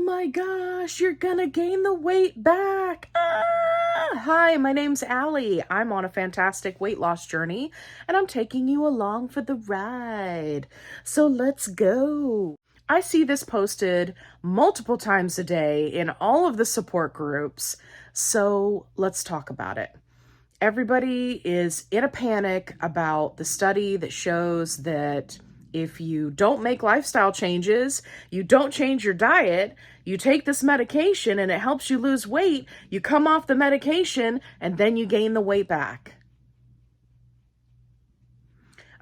my gosh, you're gonna gain the weight back. Hi, my name's Allie. I'm on a fantastic weight loss journey, and I'm taking you along for the ride. So let's go. I see this posted multiple times a day in all of the support groups, so let's talk about it. Everybody is in a panic about the study that shows that if you don't make lifestyle changes, you don't change your diet, you take this medication and it helps you lose weight, you come off the medication and then you gain the weight back.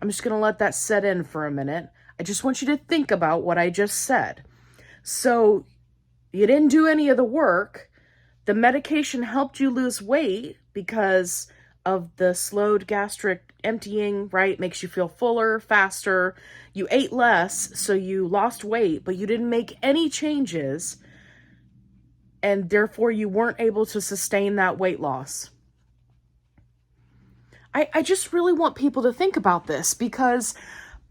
I'm just going to let that set in for a minute. I just want you to think about what I just said. So you didn't do any of the work. The medication helped you lose weight because of the slowed gastric emptying, right? Makes you feel fuller, faster. You ate less, so you lost weight, but you didn't make any changes, and therefore you weren't able to sustain that weight loss. I just really want people to think about this because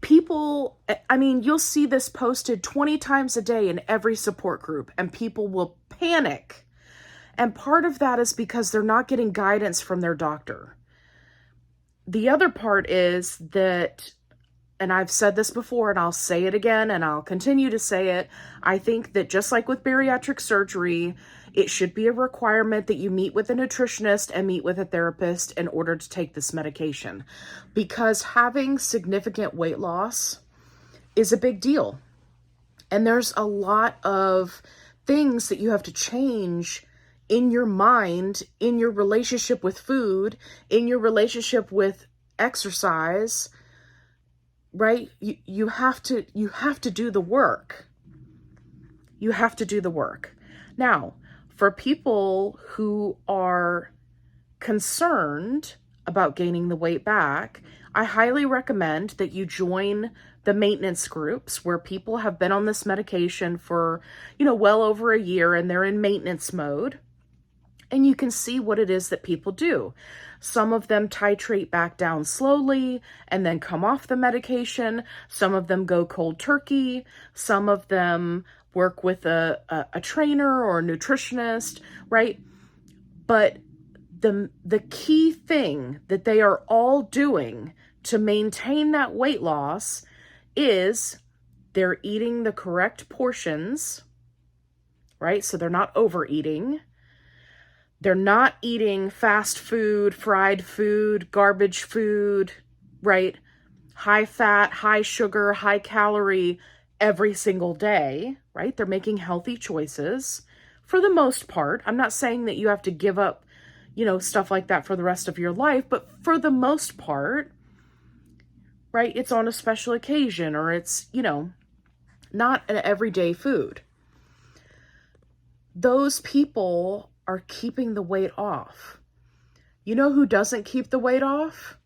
people, you'll see this posted 20 times a day in every support group, and people will panic. And part of that is because they're not getting guidance from their doctor. The other part is that, and I've said this before and I'll say it again and I'll continue to say it, I think that just like with bariatric surgery, it should be a requirement that you meet with a nutritionist and meet with a therapist in order to take this medication. Because having significant weight loss is a big deal. And there's a lot of things that you have to change in your mind, in your relationship with food, in your relationship with exercise, right? You have to do the work. You have to do the work. Now, for people who are concerned about gaining the weight back, I highly recommend that you join the maintenance groups where people have been on this medication for, well over a year and they're in maintenance mode. And you can see what it is that people do. Some of them titrate back down slowly and then come off the medication. Some of them go cold turkey. Some of them work with a trainer or a nutritionist, right? But the key thing that they are all doing to maintain that weight loss is they're eating the correct portions, right? So they're not overeating. They're not eating fast food, fried food, garbage food, right? High fat, high sugar, high calorie every single day, right? They're making healthy choices for the most part. I'm not saying that you have to give up, stuff like that for the rest of your life, but for the most part, right? It's on a special occasion or it's, not an everyday food. Those people are keeping the weight off. You know who doesn't keep the weight off?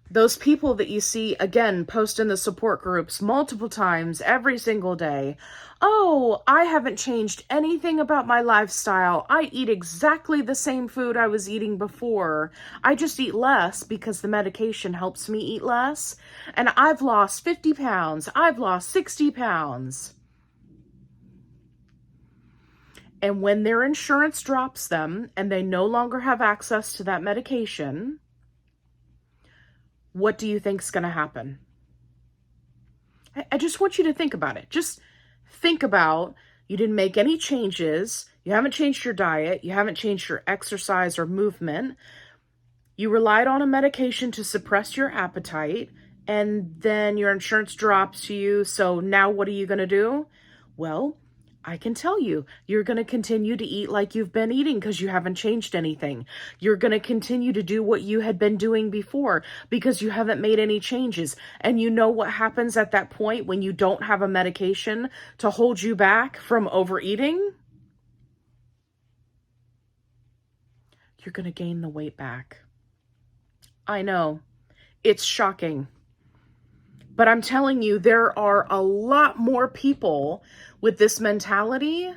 Those people that you see, again, post in the support groups multiple times every single day. Oh, I haven't changed anything about my lifestyle. I eat exactly the same food I was eating before. I just eat less because the medication helps me eat less. And I've lost 50 pounds. I've lost 60 pounds. And when their insurance drops them and they no longer have access to that medication, what do you think is going to happen? I just want you to think about it. Just think about, you didn't make any changes. You haven't changed your diet. You haven't changed your exercise or movement. You relied on a medication to suppress your appetite, and then your insurance drops you. So now what are you going to do? Well, I can tell you, you're going to continue to eat like you've been eating because you haven't changed anything. You're going to continue to do what you had been doing before because you haven't made any changes. And you know what happens at that point when you don't have a medication to hold you back from overeating? You're going to gain the weight back. I know, it's shocking. But I'm telling you, there are a lot more people with this mentality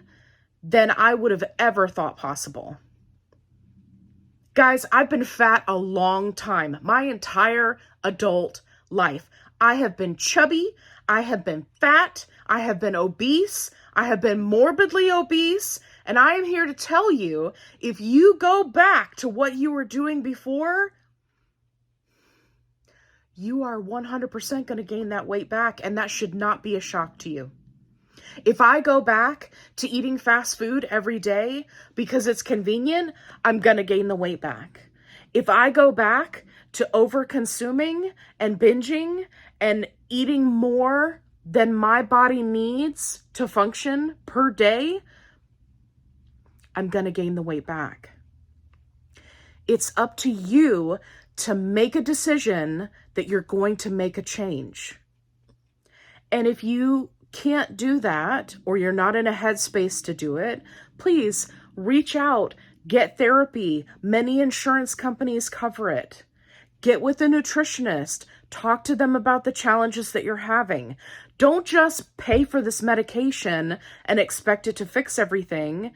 than I would have ever thought possible. Guys, I've been fat a long time, my entire adult life. I have been chubby, I have been fat, I have been obese, I have been morbidly obese, and I am here to tell you, if you go back to what you were doing before, you are 100% going to gain that weight back, and that should not be a shock to you. If I go back to eating fast food every day because it's convenient, I'm going to gain the weight back. If I go back to over-consuming and binging and eating more than my body needs to function per day, I'm going to gain the weight back. It's up to you to make a decision that you're going to make a change. And if you can't do that, or you're not in a headspace to do it, please reach out, get therapy. Many insurance companies cover it. Get with a nutritionist. Talk to them about the challenges that you're having. Don't just pay for this medication and expect it to fix everything,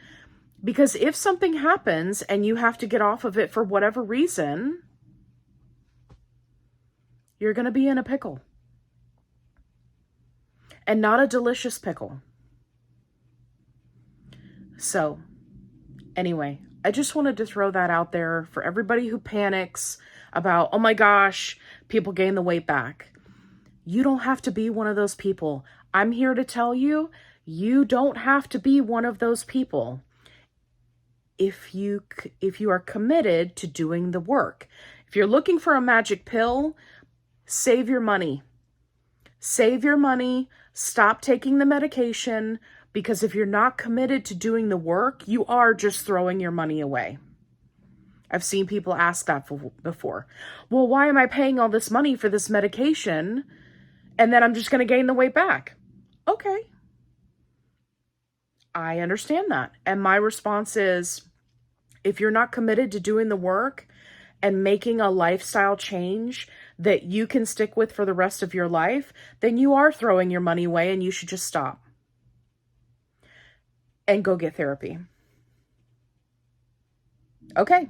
because if something happens and you have to get off of it for whatever reason, you're going to be in a pickle. And not a delicious pickle. So, anyway, I just wanted to throw that out there for everybody who panics about, oh my gosh, people gain the weight back. You don't have to be one of those people. I'm here to tell you, you don't have to be one of those people. If you are committed to doing the work. If you're looking for a magic pill, save your money. Save your money. Stop taking the medication, because if you're not committed to doing the work, you are just throwing your money away. I've seen people ask that before. Well, why am I paying all this money for this medication and then I'm just going to gain the weight back? Okay. I understand that. And my response is, if you're not committed to doing the work and making a lifestyle change that you can stick with for the rest of your life, then you are throwing your money away, and you should just stop and go get therapy. Okay.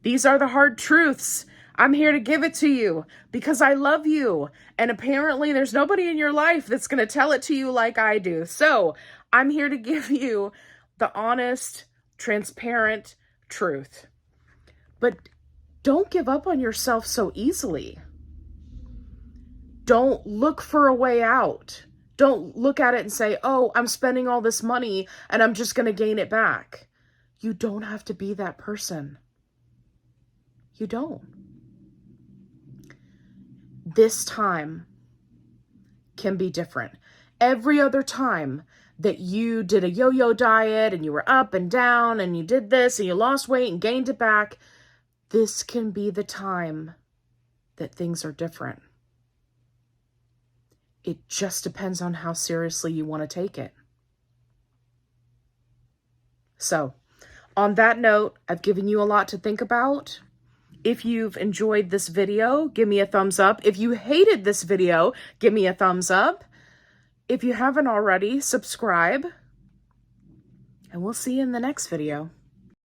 These are the hard truths. I'm here to give it to you because I love you. And apparently there's nobody in your life that's going to tell it to you like I do. So I'm here to give you the honest, transparent truth. But don't give up on yourself so easily. Don't look for a way out. Don't look at it and say, oh, I'm spending all this money and I'm just going to gain it back. You don't have to be that person. You don't. This time can be different. Every other time that you did a yo-yo diet and you were up and down and you did this and you lost weight and gained it back, this can be the time that things are different. It just depends on how seriously you want to take it. So, on that note, I've given you a lot to think about. If you've enjoyed this video, give me a thumbs up. If you hated this video, give me a thumbs up. If you haven't already, subscribe. And we'll see you in the next video.